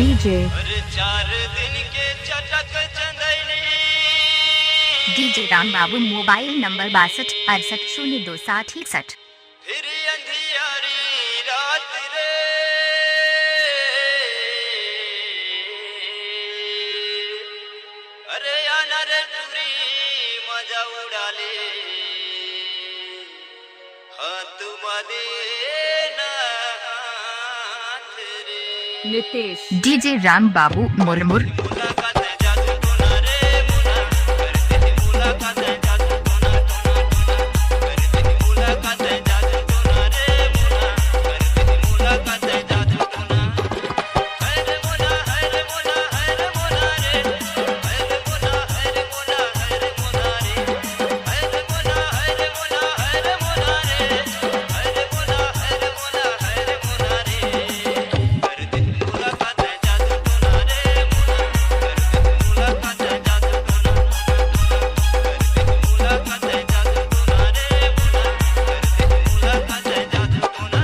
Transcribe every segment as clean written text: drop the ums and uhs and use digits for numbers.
DJ 4 दिन के चटक चंदनी डीजे राम बाबू मोबाइल नंबर 62 68 02761। फिर अंधियारी रात रे अरे आना रे टूरी मजा उड़ा ले हाथ मदे नाथ रे नितेश डीजे राम बाबू मुरमुर मुलाकात जादू टोना रे मुना करते हैं मुलाकात जादू टोना टोना करते हैं मुलाकात जादू टोना रे मुना करते हैं मुलाकात जादू टोना है रे मुना है रे मुना है रे मुना रे है रे मुना है रे मुना है रे मुना रे है रे मुना है रे मुना है रे मुना रे है रे मुना है रे मुना है रे मुना रे करते हैं मुलाकात जादू टोना रे मुना करते हैं मुलाकात जादू टोना करते हैं मुलाकात जादू टोना रे मुना करते हैं मुलाकात जादू टोना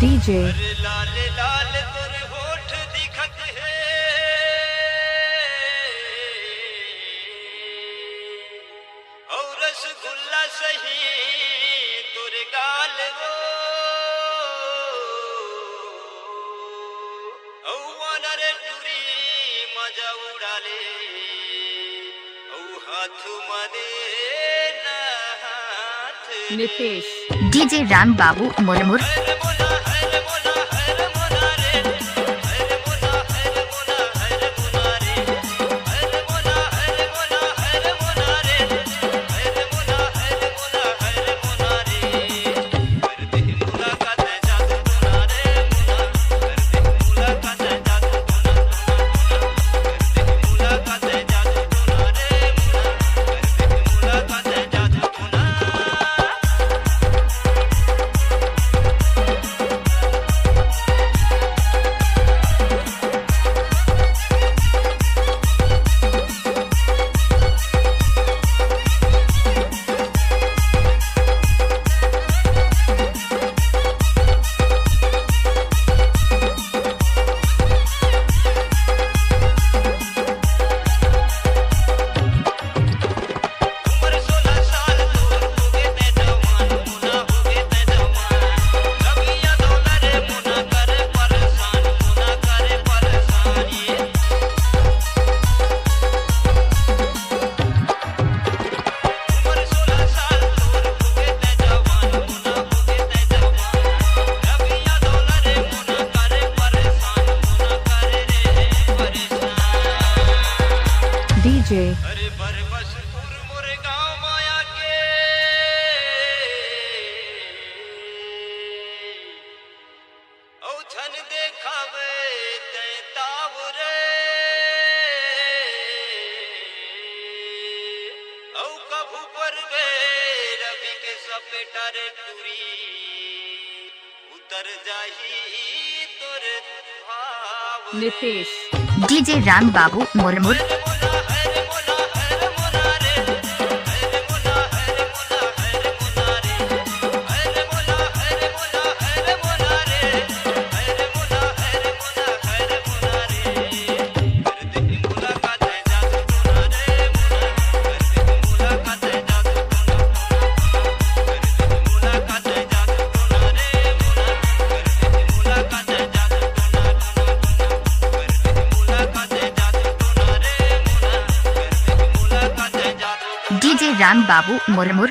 डीजे लाल लाल तोर होठ दिखत है और रसगुल्ला सही तोर गाल वो औवन रे टूरी मजा उड़ा ले औ हाथ मदे ना हाथ नितेश डीजे राम बाबू मुरमुर है रे मोला है रे मोला है रे मोला रे है रे मोला है रे मोला है रे मोला रे है रे मोला है रे मोला है रे मोला रे है रे मोला है रे मोला है रे मोला रे करते हैं मुलाकात जादू टोना रे मुना करते हैं मुलाकात जादू टोना करते हैं मुलाकात जादू टोना रे मुना करते हैं मुलाकात जादू टोना उम्र 16 साल तोर होगे ते जवान मुना होगे ते जवान लगिया दौला रे मुना करे परेशान मुना करे परेशान ये उम्र 16 साल तोर होगे ते जवान मुना होगे ते जवान लगिया दौला रे मुना करे परेशान मुना करे रे परेशान डीजे अरे बरबसपुर मोरे गाँव माया के औछन देखावे ते ताव रे औ कभू पर वे रवि के सपेटा रे टूरी उतर जाही तोरे भाव रे। नितेश डीजे राम बाबू मुरमुर है रे मोला है रे मोला है रे मोला रे है रे मोला है रे मोला है रे मोला रे है रे मोला है रे मोला है रे मोला रे है रे मोला है रे मोला है रे मोला रे करते हैं मुलाकात जादू टोना रे मुना करते हैं मुलाकात जादू टोना करते हैं मुलाकात जादू टोना रे मुना करते हैं मुलाकात जादू टोना करते हैं मुलाकात जादू टोना रे मुना करते हैं मुलाकात जादू डीजे राम बाबू मुरमुर